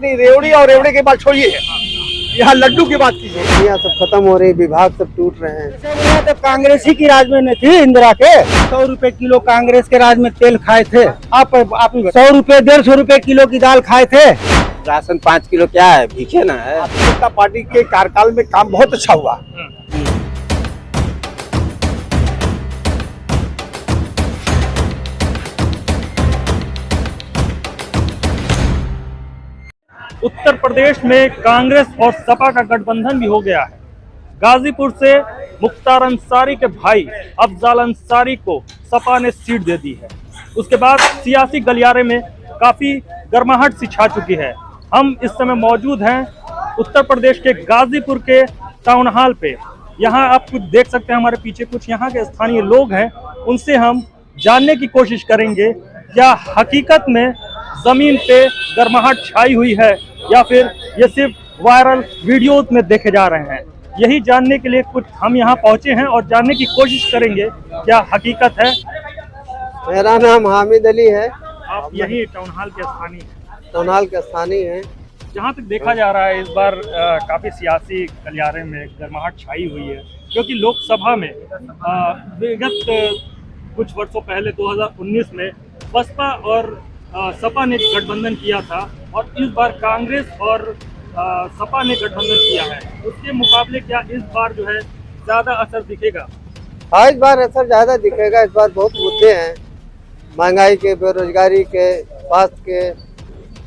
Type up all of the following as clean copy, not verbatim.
अपनी रेवड़ी और रेवड़ी की बात छोड़िए, यहाँ लड्डू की बात कीजिए। नौकरियां सब खत्म हो रही, विभाग सब टूट रहे हैं। तो कांग्रेस ही की राज में न थी इंदिरा के 100 रुपए किलो कांग्रेस के राज में तेल खाए थे। आप 100 रुपए 150 रुपए किलो की दाल खाए थे। राशन 5 किलो क्या है, भीखे ना है। जनता पार्टी के कार्यकाल में काम बहुत अच्छा हुआ। उत्तर प्रदेश में कांग्रेस और सपा का गठबंधन भी हो गया है। गाजीपुर से मुख्तार अंसारी के भाई अफजाल अंसारी को सपा ने सीट दे दी है। उसके बाद सियासी गलियारे में काफी गर्माहट सी छा चुकी है। हम इस समय मौजूद हैं उत्तर प्रदेश के गाजीपुर के टाउन हॉल पे। यहाँ आप कुछ देख सकते हैं, हमारे पीछे कुछ यहाँ के स्थानीय लोग हैं। उनसे हम जानने की कोशिश करेंगे क्या हकीकत में जमीन पे गर्माहट छाई हुई है या फिर ये सिर्फ वायरल वीडियोस में देखे जा रहे हैं। यही जानने के लिए कुछ हम यहाँ पहुंचे हैं और जानने की कोशिश करेंगे क्या हकीकत है। मेरा नाम हामिद अली है। आप यही टाउन हॉल के स्थानीय टाउन हॉल के स्थानीय हैं। जहाँ तक देखा जा रहा है इस बार काफी सियासी गलियारे में गर्माहट छाई हुई है, क्योंकि लोकसभा में विगत कुछ वर्षों पहले 2019 में बसपा और सपा ने गठबंधन किया था और इस बार कांग्रेस और सपा ने गठबंधन किया है। उसके मुकाबले क्या इस बार जो है ज्यादा असर दिखेगा? हाँ, इस बार असर ज्यादा दिखेगा। इस बार बहुत मुद्दे हैं, महंगाई के, बेरोजगारी के, स्वास्थ्य के,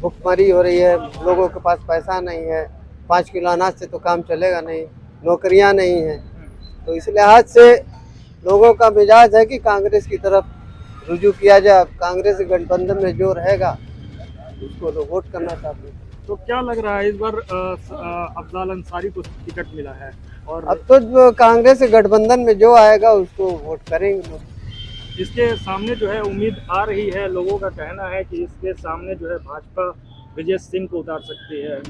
भुखमरी हो रही है, लोगों के पास पैसा नहीं है, 5 किलो अनाज से तो काम चलेगा नहीं, नौकरियां नहीं है। तो इस लिहाज से लोगों का मिजाज है कि कांग्रेस की तरफ रुजू किया जाए। कांग्रेस गठबंधन में जो रहेगा उसको लोग वोट करना चाहते हैं। तो क्या लग रहा है इस बार अफजाल अंसारी को टिकट मिला है और अब तो जो कांग्रेस गठबंधन में जो आएगा उसको वोट करेंगे लोग। इसके सामने जो है उम्मीद आ रही है, लोगों का कहना है कि इसके सामने जो है भाजपा विजय सिंह को उतार सकती है।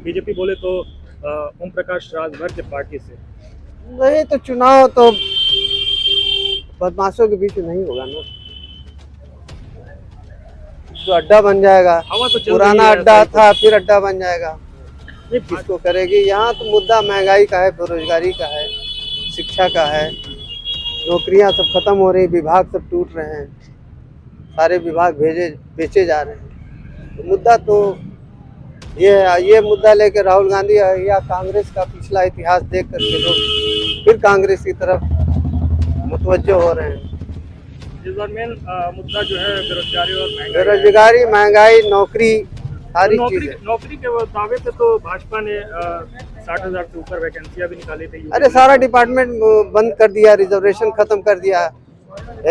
बीजेपी बोले तो ओम प्रकाश राजभर के पार्टी से। नहीं तो चुनाव तो बदमाशों के बीच में नहीं होगा ना, तो अड्डा बन जाएगा। हवा तो चल पुराना रही है, अड्डा था फिर अड्डा बन जाएगा। किसको करेगी? यहाँ तो मुद्दा महंगाई का है, बेरोजगारी का है, शिक्षा का है, नौकरियां सब खत्म हो रही, विभाग सब टूट रहे हैं, सारे विभाग बेचे जा रहे हैं। तो मुद्दा तो ये मुद्दा लेकर राहुल गांधी या कांग्रेस का पिछला इतिहास देख करके लोग फिर कांग्रेस की तरफ मुतवज्जो हो रहे हैं। इस बार मेन मुद्दा जो है बेरोजगारी और बेरोजगारी, महंगाई, नौकरी, सारी चीजें। नौकरी के दावे पे तो भाजपा ने 60,000 से ऊपर वैकेंसियां भी निकाली थी। अरे सारा डिपार्टमेंट बंद कर दिया, रिजर्वेशन खत्म कर दिया,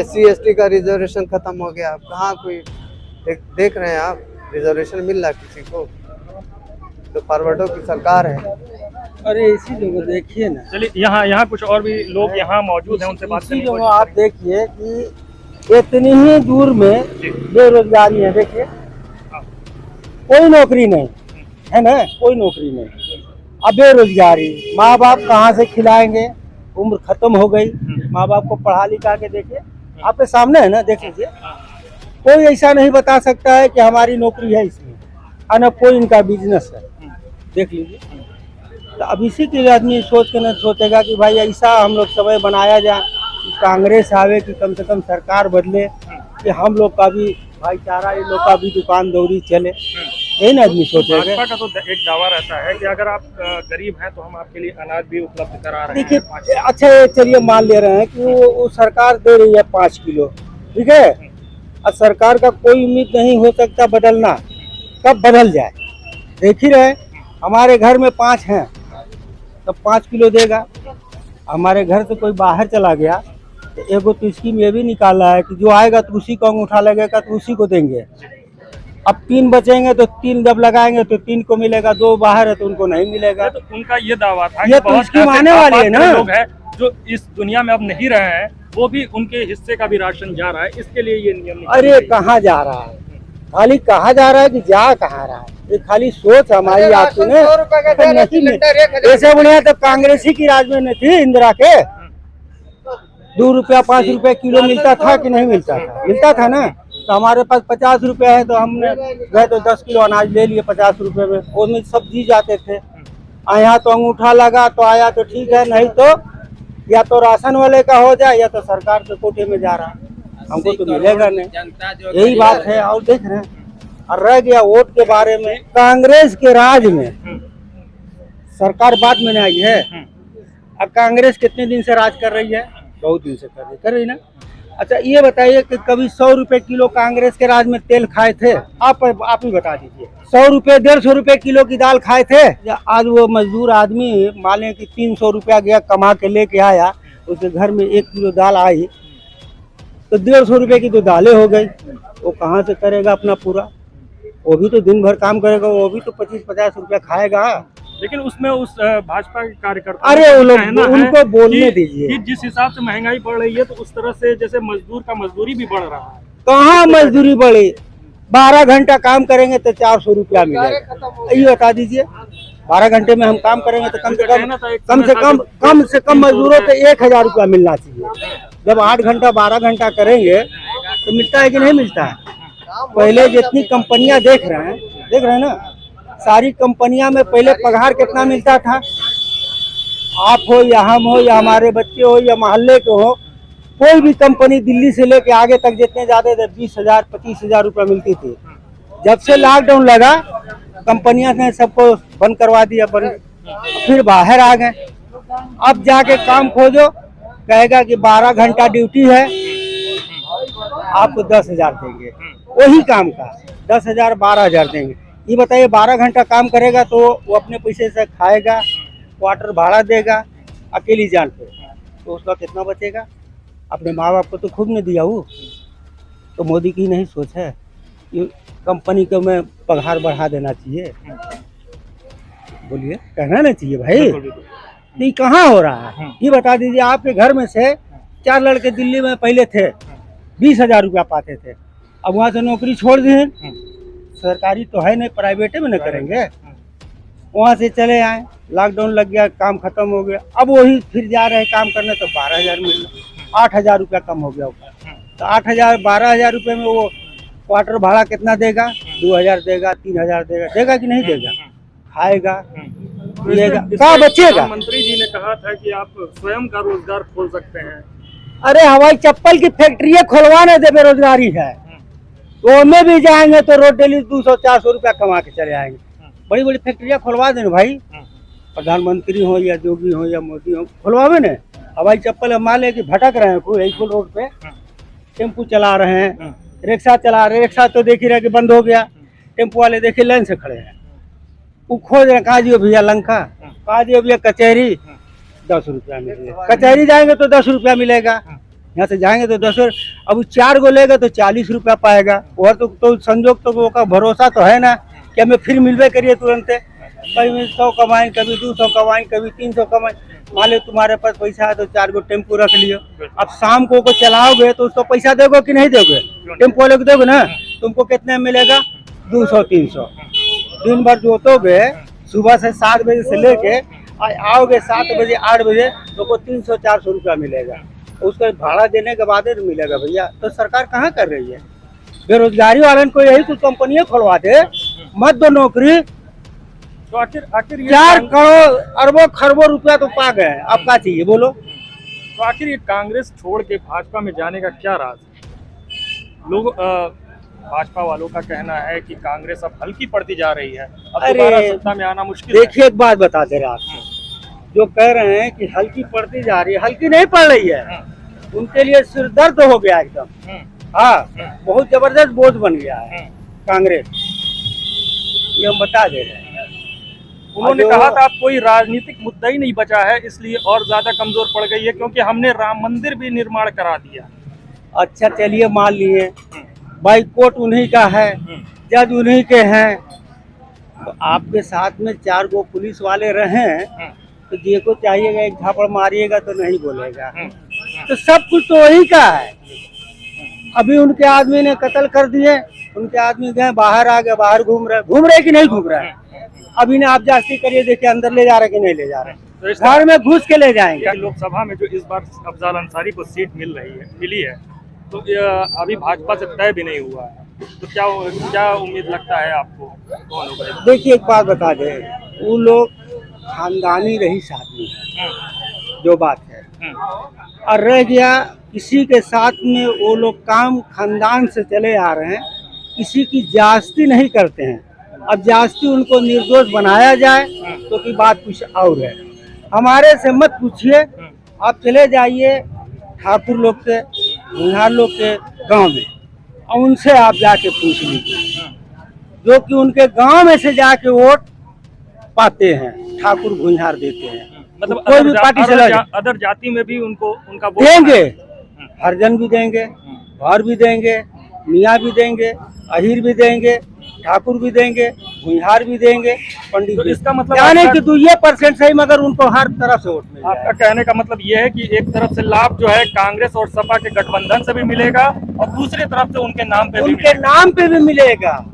SC ST का रिजर्वेशन खत्म हो गया। कहाँ कोई देख रहे हैं आप रिजर्वेशन मिल रहा किसी को? तो फॉरवर्डों की सरकार है। अरे इसीलिए देखिए ना, चलिए यहाँ कुछ और भी लोग यहाँ मौजूद हैं, उनसे बात करने की कोशिश आप देखिए कि इतनी ही दूर में बेरोजगारी है। देखिए कोई नौकरी नहीं है ना, कोई नौकरी नहीं। अब बेरोजगारी, माँ बाप कहाँ से खिलाएंगे? उम्र खत्म हो गई, माँ बाप को पढ़ा लिखा के देखिए, आपके सामने है ना, देख लीजिए। कोई ऐसा नहीं बता सकता है कि हमारी नौकरी है इसमें, और न कोई इनका बिजनेस है, देख लीजिए। तो अब इसी के लिए आदमी सोच के न सोचेगा कि भाई ऐसा हम लोग समय बनाया जाए कि कांग्रेस आवे, कि कम से कम सरकार बदले, कि हम लोग का भी भाईचारा, इन लोग का भी दुकान दौरी चले। यही ना आदमी सोचेगा। भाजपा का तो एक दावा रहता है कि अगर आप गरीब हैं तो हम आपके लिए अनाज भी उपलब्ध करा रहे हैं। देखिए अच्छा, चलिए मान ले रहे हैं कि वो सरकार दे रही है 5 किलो, ठीक है। अब सरकार का कोई उम्मीद नहीं हो सकता बदलना, कब बदल जाए। देख ही रहे, हमारे घर में 5 हैं, तब 5 किलो देगा। हमारे घर से कोई बाहर चला गया तो एगो तो स्कीम ये भी निकाला है कि जो आएगा तो उसी को अंगूठा लगेगा तो उसी को देंगे। अब 3 बचेंगे तो 3 जब लगाएंगे तो 3 को मिलेगा, 2 बाहर है तो उनको नहीं मिलेगा। तो उनका ये दावा था ये कि तो बहुत स्कीम आने वाली है ना। लोग हैं जो इस दुनिया में अब नहीं रहे हैं, वो भी उनके हिस्से का भी राशन जा रहा है, इसके लिए ये नियम अरे कहाँ जा रहा है, खाली कहाँ जा रहा है कि जा कहाँ रहा है, ये खाली सोच हमारी आप सुने। ऐसे बढ़िया तो कांग्रेस ही की राज में न थी इंदिरा के। 2 रुपया 5 रुपए किलो मिलता था कि नहीं मिलता था? मिलता था ना। तो हमारे पास 50 रुपए है, तो हमने गए तो 10 किलो अनाज ले लिए 50 रुपए में, उसमें सब्जी जाते थे। यहाँ तो अंगूठा लगा तो आया तो ठीक है, नहीं तो या तो राशन वाले का हो जाए या तो सरकार के कोटे में जा रहा, हमको तो मिलेगा नहीं। यही बात है। और देख रहे हैं, और रह गया वोट के बारे में, कांग्रेस के राज में सरकार बाद में आई है। अब कांग्रेस कितने दिन से राज कर रही है? बहुत दिन से कर रही ना। अच्छा ये बताइए कि कभी 100 रुपए किलो कांग्रेस के राज में तेल खाए थे? आप ही बता दीजिए। 100 रुपए 150 रुपए किलो की दाल खाए थे? आज वो मजदूर आदमी मान लें कि 300 रुपया गया कमा के लेके आया, उसके घर में 1 किलो दाल आई तो 150 रुपए की तो दालें हो गई। वो कहाँ से करेगा अपना पूरा? वो भी तो दिन भर काम करेगा, वो भी तो 25-50 रुपया खाएगा। लेकिन उसमें उस भाजपा के कार्यकर्ता अरे वो लोग उनको बोलने दीजिए कि जिस हिसाब से महंगाई बढ़ रही है तो उस तरह से जैसे मजदूर का मजदूरी भी बढ़ रहा है। कहाँ मजदूरी बढ़ी? 12 घंटा काम करेंगे तो 400 रुपया मिलेगा। ये बता दीजिए, 12 घंटे में हम काम करेंगे तो कम से कम मजदूरों को 1000 रुपया मिलना चाहिए। जब 8 घंटा 12 घंटा करेंगे तो मिलता है कि नहीं मिलता है? पहले जितनी कंपनियां देख रहे हैं ना, सारी कंपनियां में पहले पगार कितना मिलता था? आप हो या हम हो या हमारे बच्चे हो या मोहल्ले के हो, कोई भी कंपनी दिल्ली से लेके आगे तक जितने जाते थे 20,000 25,000 रुपया मिलती थी। जब से लॉकडाउन लगा कंपनियां ने सबको बंद करवा दिया, फिर बाहर आ गए। अब जाके काम खोजो, कहेगा कि 12 घंटा ड्यूटी है, आपको 10,000 देंगे। वही काम का 10,000 12,000 देंगे। ये बताइए 12 घंटा काम करेगा तो वो अपने पैसे से खाएगा, क्वार्टर भाड़ा देगा अकेली जान पे, तो उसका कितना बचेगा? अपने माँ बाप को तो खुद ने दिया वो। तो मोदी की नहीं सोच है ये कंपनी को में पगार बढ़ा देना चाहिए? बोलिए, कहना नहीं चाहिए भाई? नहीं, कहाँ हो रहा है ये बता दीजिए। आपके घर में से 4 लड़के दिल्ली में पहले थे 20,000 रुपया पाते थे, अब वहाँ से नौकरी छोड़ दिए। सरकारी तो है नहीं, प्राइवेटे में न करेंगे। वहाँ से चले आए, लॉकडाउन लग गया, काम खत्म हो गया, अब वही फिर जा रहे काम करने तो 12,000 मिल रहा, 8,000 रुपया कम हो गया होगा। तो 8,000 12,000 रुपये में वो क्वार्टर भाड़ा कितना देगा? 2,000 देगा, 3,000 देगा कि नहीं देगा? खाएगा, पिएगा, क्या बचेगा? मंत्री जी ने कहा था कि आप स्वयं का रोजगार खोल सकते हैं। अरे हवाई चप्पल की फैक्ट्रियाँ खुलवाने दे, बेरोजगारी है तो में भी जाएंगे तो रोज डेली 200-400 रुपया कमा के चले आएंगे। बड़ी बड़ी फैक्ट्रियाँ खुलवा देना भाई, प्रधानमंत्री हो या योगी हो या मोदी हो, खुलवावे न। हवाई चप्पल मान ले कि भटक रहे हैं कोई फुल रोड पे, टेम्पू चला रहे हैं, रिक्शा चला रहे हैं। रिक्शा तो देख ही रहे कि बंद हो गया, टेम्पू वाले देखिए लाइन से खड़े हैं। वो खोज रहे कहाँ जियो भैया लंका, कहाँ जियो भैया कचहरी, 10 रुपया मिलेगा। कचहरी जाएंगे तो 10 रुपया मिलेगा, यहाँ से जाएंगे तो 10। अब 4 गो लेगा तो 40 रुपया पाएगा। और तो संजोग तो वो का भरोसा तो है ना कि हमें फिर मिलवे करिए तुरंत। कभी 100 कमाएं, कभी 200 कमाएं, कभी 300 कमाएं। मान लो तुम्हारे पास पैसा है तो 4 गो टेम्पू रख लियो। अब शाम को चलाओगे तो उसको पैसा दोगे कि नहीं दोगे? टेम्पो वाले को दोगे ना, तुमको कितने मिलेगा? 200-300। दिन भर जोतोगे, सुबह से 7 बजे से लेके आओगे 7 बजे 8 बजे, तो 300-400 रुपया मिलेगा। उसका भाड़ा देने के बाद ही मिलेगा भैया। तो सरकार कहाँ कर रही है? बेरोजगारी वालन को यही कुछ कंपनियां खुलवा दे, मत दो नौकरी। तो आखिर 4 करोड़ अरबों खरबों रुपया तो पा गए, अब क्या चाहिए बोलो? तो आखिर ये कांग्रेस छोड़ के भाजपा में जाने का क्या राज है? लोग भाजपा वालों का कहना है कि कांग्रेस अब हल्की पड़ती जा रही है, अब दोबारा सत्ता में आना मुश्किल है। देखिए एक बात बता दे रहे आपको, जो कह रहे हैं कि हल्की पड़ती जा रही है, हल्की नहीं पड़ रही है। उनके लिए सिर दर्द हो गया एकदम। हाँ, बहुत जबरदस्त बोझ बन गया है कांग्रेस, ये हम बता दे रहे हैं। उन्होंने कहा था अब कोई राजनीतिक मुद्दा ही नहीं बचा है, इसलिए और ज्यादा कमजोर पड़ गई है क्योंकि हमने राम मंदिर भी निर्माण करा दिया। अच्छा चलिए मान लिए भाई, कोर्ट उन्हीं का है, जज उन्हीं के हैं, तो आपके साथ में 4 गो पुलिस वाले रहे तो जे को चाहिएगा एक झापड़ मारिएगा तो नहीं बोलेगा। तो सब कुछ तो वही का है। अभी उनके आदमी ने कत्ल कर दिए, उनके आदमी गए बाहर, आ गए बाहर घूम रहे कि नहीं घूम रहे? अभी ने आप जांच करिए, देखिए अंदर ले जा रहे कि नहीं ले जा रहे, तो घर में घुस के ले जाएंगे। लोकसभा में जो इस बार अफजाल अंसारी को सीट मिली है, तो अभी भाजपा से तय भी नहीं हुआ है, तो क्या उम्मीद लगता है आपको कौन होगा? देखिए एक बात बता दें, वो लोग खानदानी रईस आदमी है, जो बात है, और रह गया किसी के साथ में वो लोग काम खानदान से चले आ रहे हैं, किसी की जास्ती नहीं करते हैं। अब जास्ती उनको निर्दोष बनाया जाए तो की बात कुछ और है। हमारे से मत पूछिए, आप चले जाइए ठाकुर लोग के, भुइहार लोग के गांव में, और उनसे आप जाके पूछ लीजिए, जो कि उनके गांव में से जाके वोट पाते हैं, ठाकुर भुइहार देते हैं। मतलब कोई भी पार्टी चला जाए, अदर जाति में भी उनको उनका वोट देंगे, हरिजन भी देंगे, भौर भी देंगे, मियाँ भी देंगे, अहीर भी देंगे, ठाकुर भी देंगे, भुइहार भी देंगे, पंडित तो भी। इसका मतलब यानी आपका- कि 2% सही, मगर उनको हर तरफ से वोट मिलेगा। आपका कहने का मतलब ये है कि एक तरफ से लाभ जो है कांग्रेस और सपा के गठबंधन से भी मिलेगा, और दूसरी तरफ से उनके नाम पे भी उनके नाम पे भी मिलेगा।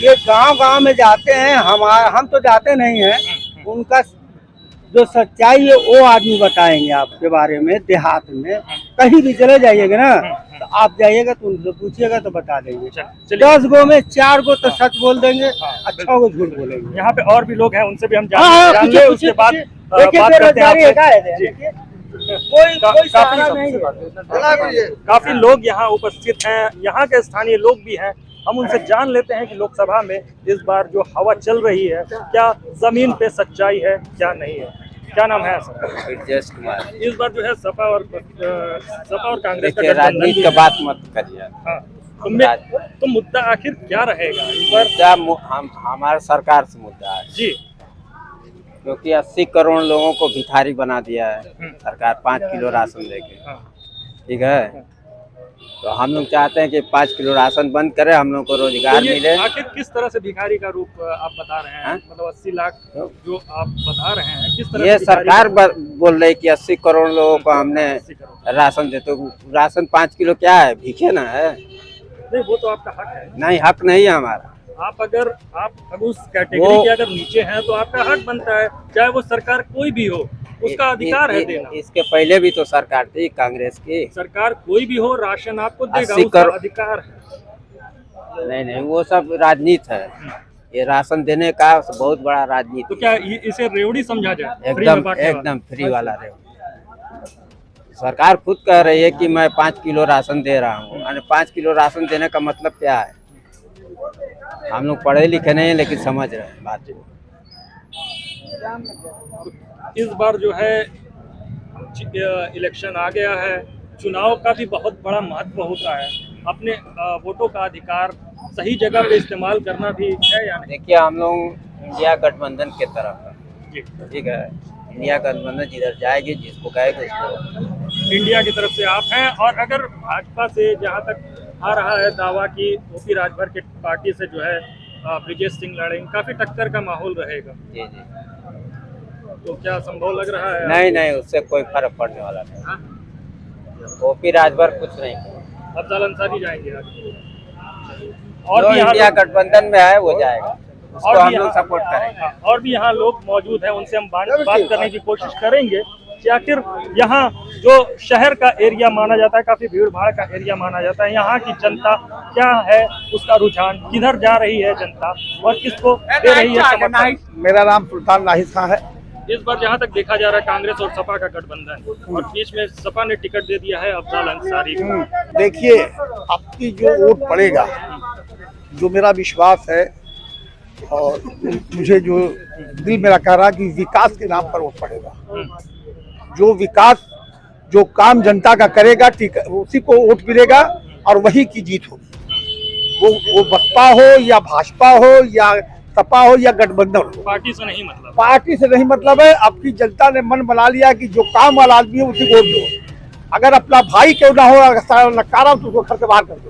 ये गांव-गांव में जाते हैं, हम तो जाते नहीं हैं, उनका जो सच्चाई है वो आदमी बताएंगे आपके बारे में। देहात में कहीं भी चले जाइएगा ना, तो आप जाइएगा तो उनसे पूछिएगा तो बता देंगे। चलिए, 10 गो में 4 गो तो सच बोल देंगे, अच्छा गो झूठ बोलेंगे। यहाँ पे और भी लोग हैं, उनसे भी हम हाँ, जान पूछिए, ले, पूछिए, उसके बाद पूछिए। देखिए, बात करते हैं बेरोजगारी आपसे। है, जी। देखिए, कोई सहारा नहीं है। काफी लोग यहाँ उपस्थित हैं, यहाँ के स्थानीय लोग भी हैं। हम उनसे जान लेते हैं कि लोकसभा में इस बार जो हवा चल रही है, क्या जमीन पे सच्चाई है, क्या नहीं है। क्या नाम है सर? ब्रजेश कुमार। इस बार जो है सपा और कांग्रेस का देखिए, गठबंधन राजनीति भी का है। बात मत करिए। हाँ, तो मुद्दा आखिर क्या रहेगा इस बार? मुद्दा हमारा सरकार से मुद्दा है जी, क्योंकि 80 करोड़ लोगों को भिखारी बना दिया है सरकार 5 किलो राशन देके। हाँ। ठीक है, तो हम लोग चाहते हैं कि 5 किलो राशन बंद करें, हम लोग को रोजगार तो ये मिले। आखिर किस तरह से भिखारी का रूप आप बता रहे हैं? हाँ? मतलब 80 लाख जो आप बता रहे हैं, किस तरह ये से भिखारी सरकार का- बोल रही है कि 80 करोड़ लोगों को हमने 80 करोड़। राशन दे, तो राशन 5 किलो क्या है, भीखे ना है। नहीं, वो तो आपका हक है। नहीं, हक नहीं है हमारा। आप अगर उस कैटेगरी के अगर नीचे हैं तो आपका हक बनता है, चाहे वो सरकार कोई भी हो, उसका अधिकार है देना। इसके पहले भी तो सरकार थी कांग्रेस की। सरकार कोई भी हो, राशन आपको देगा, 80 उसका करोड़। अधिकार है। नहीं, वो सब राजनीति है। ये राशन देने का बहुत बड़ा राजनीति। तो क्या इसे रेवड़ी समझा जाए? फ्री में एकदम बांटने वाला? एकदम फ्री वाला रहे। सरकार खुद कह रही है कि मैं 5 किलो राशन दे रहा हूँ। 5 किलो राशन देने का मतलब क्या है? हम लोग पढ़े लिखे नहीं हैं, लेकिन समझ रहे हैं बात को। इस बार जो है इलेक्शन आ गया है, चुनाव का भी बहुत बड़ा महत्व होता है। अपने वोटों का अधिकार सही जगह पे इस्तेमाल करना भी है या नहीं? देखिए, हम लोग इंडिया गठबंधन के तरफ है। जी, ठीक है, इंडिया गठबंधन जिधर जाएगी, जिसको कहेगा उसको। इंडिया की तरफ से आप हैं। और अगर भाजपा से जहां तक आ रहा है दावा कि ओपी राजभर के पार्टी से जो है ब्रिजेश सिंह लड़ेंगे, काफी टक्कर का माहौल रहेगा, जी जी। तो क्या संभव लग रहा है? नहीं नहीं, उससे कोई फर्क पड़ने वाला नहीं। हाँ? ओपी राजभर कुछ नहीं करेगा। अफजल अंसारी जाएंगे आगे। जो और भी यहाँ इंडिया लोग- गठबंधन में है वो जाएगा, उसको और हम भी लोग यहाँ- सपोर्ट करेंगे। हाँ, और भी यहाँ लोग मौजूद हैं, उनसे हम बात करने की कोशिश करेंगे कि आखिर यहाँ जो शहर का एरिया माना जाता है, काफी भीड़ भाड़ का एरिया माना जाता है, यहाँ की जनता क्या है, उसका रुझान किधर जा रही है जनता, और किसको दे रही है समर्थन। मेरा नाम सुल्तान नाहिद खां है। इस बार जहाँ तक देखा जा रहा है कांग्रेस और सपा का गठबंधन, और बीच में सपा ने टिकट दे दिया है अफजल अंसारी को। देखिए, आपकी जो वोट पड़ेगा, जो मेरा विश्वास है और मुझे जो दिल मेरा कह रहा है कि विकास के नाम पर वोट पड़ेगा। जो विकास, जो काम जनता का करेगा, ठीक है, उसी को वोट मिलेगा और वही की जीत होगी। वो बसपा हो या भाजपा हो या सपा हो या गठबंधन हो, पार्टी से नहीं मतलब। पार्टी से नहीं मतलब है। आपकी जनता ने मन बना लिया कि जो काम वाला आदमी है उसी को वोट दो। अगर अपना भाई क्यों ना हो, अगर नकारा हो तो उसको घर से बाहर कर दो।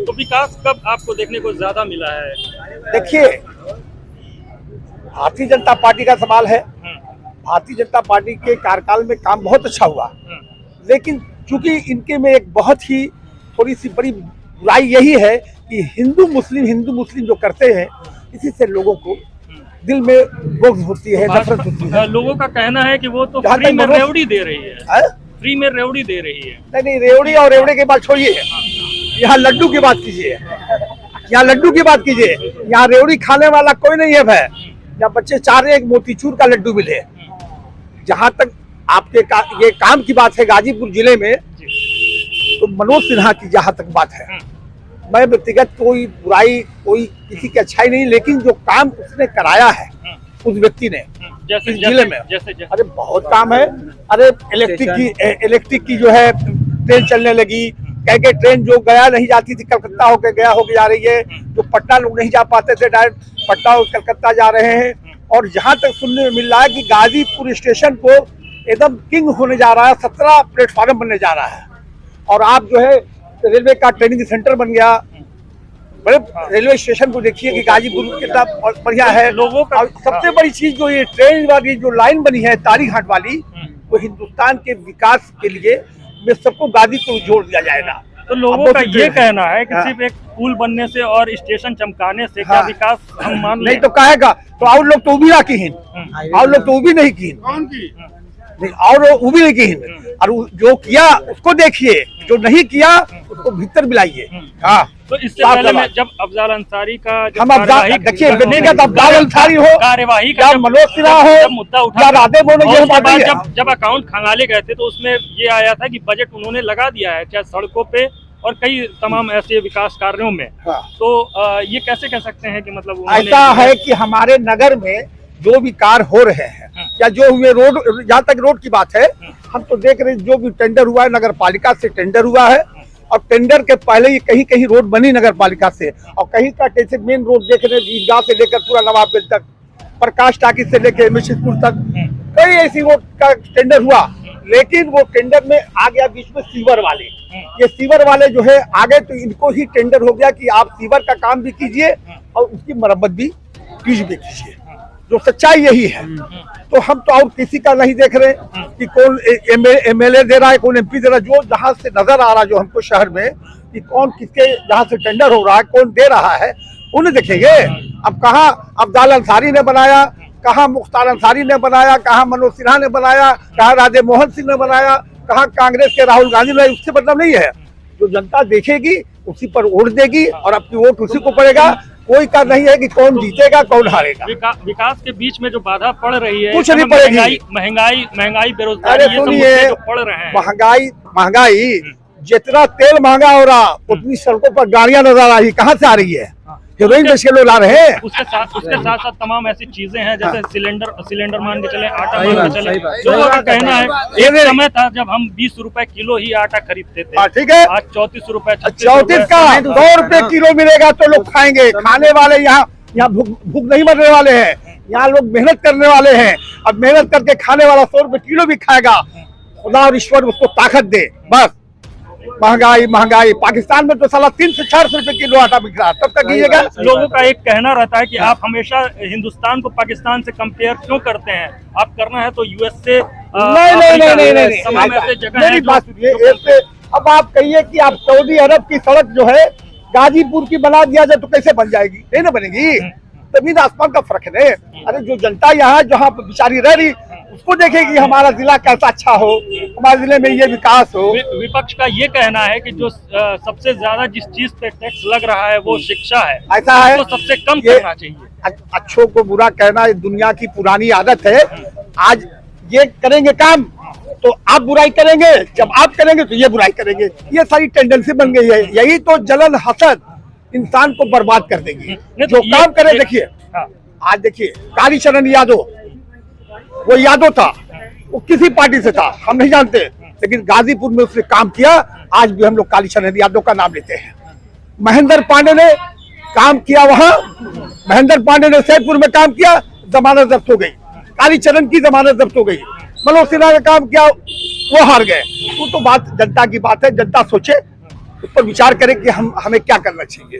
तो विकास कब आपको देखने को ज्यादा मिला है? देखिए, भारतीय जनता पार्टी का सवाल है। भारतीय जनता पार्टी के कार्यकाल में काम बहुत अच्छा हुआ, लेकिन चूंकि इनके में एक बहुत ही थोड़ी सी बड़ी बुराई यही है कि हिंदू मुस्लिम जो करते हैं, इसी से लोगों को दिल में बुग़्ज़ होती है, नफरत होती है। लोगों का कहना है कि वो तो जहाँ फ्री तक में मनोज- रेवड़ी दे रही है। है? फ्री में रेवड़ी दे रही है। नहीं नहीं, रेवड़ी और रेवड़ी की बात छोड़िए, यहाँ लड्डू की बात कीजिए, यहाँ लड्डू की बात कीजिए। यहाँ रेवड़ी खाने वाला कोई नहीं है भाई, यहाँ बच्चे चाह रहे हैं एक मोतीचूर का लड्डू मिले। जहाँ तक आपके ये काम की बात है गाजीपुर जिले में, तो मनोज सिन्हा की जहाँ तक बात है, मैं व्यक्तिगत कोई बुराई, कोई किसी की अच्छाई नहीं, लेकिन जो काम उसने कराया है उस व्यक्ति ने जैसे जिले में, जैसे अरे बहुत काम है। अरे इलेक्ट्रिक की जो है ट्रेन चलने लगी, कह के ट्रेन जो गया नहीं जाती थी कलकत्ता होके गया होके जा रही है, जो पटना लोग नहीं जा पाते थे डायरेक्ट पटना और कलकत्ता जा रहे हैं। और जहाँ तक सुनने में मिल रहा है कि गाजीपुर स्टेशन को एकदम किंग होने जा रहा है, 17 प्लेटफॉर्म बनने जा रहा है। और आप जो है रेलवे का ट्रेनिंग सेंटर बन गया। बड़े रेलवे स्टेशन को देखिए कि गाजीपुर कितना बढ़िया है लोगों का। सबसे बड़ी चीज जो ये ट्रेन वाली जो लाइन बनी है तारी घाट वाली, वो हिंदुस्तान के विकास के लिए में सबको गाजीपुर जोड़ दिया जाएगा। तो लोगों का ये कहना है कि सिर्फ एक पुल बनने से और स्टेशन चमकाने से क्या विकास हम मान नहीं तो कहेगा तो और लोग तो उभी की हिन, और लोग तो उभी नहीं की, नहीं और उभी नहीं की। और जो किया उसको देखिए, जो नहीं किया उसको भीतर मिलाइए। हाँ, तो इससे पहले में जब अफजाल अंसारी का हम अफजाल देखिए, व्यक्तिगत अफजाल अंसारी हो, कार्यवाही या मनोज सिन्हा हो, मुद्दा उठा, या राधे मोहन, ये बात है। जब अकाउंट खंगाले गए थे तो उसमें ये आया था कि बजट उन्होंने लगा दिया है चाहे सड़कों पे और कई तमाम ऐसे विकास कार्यों में। हाँ। तो ये कैसे कह सकते हैं कि मतलब ऐसा है कि हमारे नगर में जो भी कार्य हो रहे हैं या जो हुए रोड, जहाँ तक रोड की बात है, हम तो देख रहे हैं जो भी टेंडर हुआ है नगर पालिका से टेंडर हुआ है, और टेंडर के पहले ही कहीं कहीं रोड बनी नगर पालिका से, और कहीं का कैसे मेन रोड देख रहे हैं ईदगाह से लेकर पूरा नवाबगंज तक, प्रकाश टाकी से लेकर मिश्रितपुर तक कई ऐसी रोड का टेंडर हुआ। लेकिन वो टेंडर में आ गया बीच में सीवर वाले। ये सीवर वाले जो है आगे तो इनको ही टेंडर हो गया कि आप सीवर का काम भी कीजिए और उसकी मरम्मत भी कीजिए। जो सच्चाई यही है। तो हम तो और किसी का नहीं देख रहे कि कौन एमएलए दे रहा है, कौन एमपी दे रहा है। जो जहां से नजर आ रहा है जो हमको शहर में कि कौन किसके जहां से टेंडर हो रहा है, कौन दे रहा है, उन्हें देखेंगे। अब कहाँ अफजाल अंसारी ने बनाया, कहाँ मुख्तार अंसारी ने बनाया, कहाँ मनोज सिन्हा ने बनाया, कहाँ राधे मोहन सिंह ने बनाया, कहाँ कांग्रेस के राहुल गांधी ने, उससे मतलब नहीं है। जो जनता देखेगी उसी पर वोट देगी और अपनी वोट उसी को पड़ेगा। कोई का नहीं है कि कौन जीतेगा कौन हारेगा। विकास के बीच में जो बाधा पड़ रही है, कुछ नहीं पड़ेगी। महंगाई बेरोजगारी, ये सुनिए, जो पड़ रहे हैं, महंगाई जितना तेल महंगा हो रहा उतनी सड़कों पर गाड़ियां नजर आ रही, कहाँ से आ रही है? हीरोइन बेच के लोग ला रहे हैं। उसके साथ तमाम ऐसी चीजें हैं जैसे सिलेंडर मान के चले, आटा मान के चले। लोगों का कहना है एक समय था जब हम 20 रुपए किलो ही आटा खरीदते थे, ठीक है, आज 34 रुपए, 34 का 100 रुपए किलो मिलेगा तो लोग खाएंगे। खाने वाले यहाँ भूख नहीं मरने वाले हैं, यहाँ लोग मेहनत करने वाले हैं। अब मेहनत करके खाने वाला 100 रुपए किलो भी खाएगा। खुदा और ईश्वर उसको ताकत दे। बस महंगाई पाकिस्तान में तो साला 300 से 400 रुपए किलो आटा बिक रहा है, तब तक कीजिएगा। लोगों का एक कहना रहता है कि आप हमेशा हिंदुस्तान को पाकिस्तान से कंपेयर क्यों करते हैं? आप करना है तो यूएस से। नहीं, तमाम ऐसे जगह है जो अब आप कहिए कि आप सऊदी अरब की सड़क जो है गाजीपुर की बना दिया जाए तो कैसे बन जाएगी? नहीं ना बनेगी। जमीन आसमान का फर्क है। अरे जो जनता यहाँ जहाँ बेचारी रह रही उसको देखेगी हमारा जिला कैसा अच्छा हो, हमारे जिले में ये विकास हो। विपक्ष का ये कहना है कि जो सबसे ज्यादा जिस चीज पे टैक्स लग रहा है वो शिक्षा है, ऐसा है तो सबसे कम करना चाहिए। अच्छों को बुरा कहना दुनिया की पुरानी आदत है। आज ये करेंगे काम तो आप बुराई करेंगे, जब आप करेंगे तो ये बुराई करेंगे। ये सारी टेंडेंसी बन गई है। यही तो जलन हसद इंसान को बर्बाद कर देगी। जो काम करे, देखिए आज देखिए कालीचरण यादव, वो यादव था, वो किसी पार्टी से था हम नहीं जानते, लेकिन गाजीपुर में उसने काम किया। आज भी हम लोग कालीचरण यादव का नाम लेते हैं। महेंद्र पांडे ने काम किया वहां, महेंद्र पांडे ने सैदपुर में काम किया, जमानत जब्त हो गई। कालीचरण की जमानत जब्त हो गई। मनोज सिन्हा ने काम किया, वो हार गए। वो तो बात जनता की बात है, जनता सोचे, उस पर विचार करें कि हमें क्या करना चाहिए।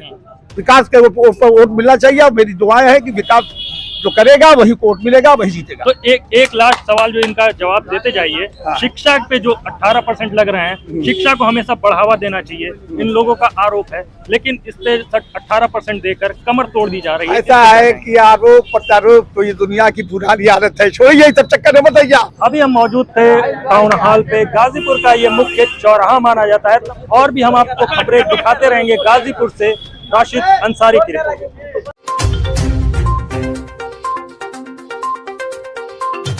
विकास के ऊपर वोट मिलना चाहिए और मेरी दुआएं है कि विकास जो करेगा वही कोर्ट मिलेगा, वही जीतेगा। तो एक लास्ट सवाल जो इनका जवाब देते जाइए, हाँ। शिक्षा पे जो 18% लग रहे हैं, शिक्षा को हमेशा बढ़ावा देना चाहिए, इन लोगों का आरोप है, लेकिन इस पे 18% देकर कमर तोड़ दी जा रही है। ऐसा है कि आरोप प्रत्यारोप तो ये दुनिया की पुरानी आदत है, छोड़िए ये सब चक्कर में मत आइए। अभी हम मौजूद थे टाउन हॉल पे। गाजीपुर का ये मुख्य चौराहा माना जाता है और भी हम आपको खबरें दिखाते रहेंगे। गाजीपुर से राशिद अंसारी की रिपोर्ट।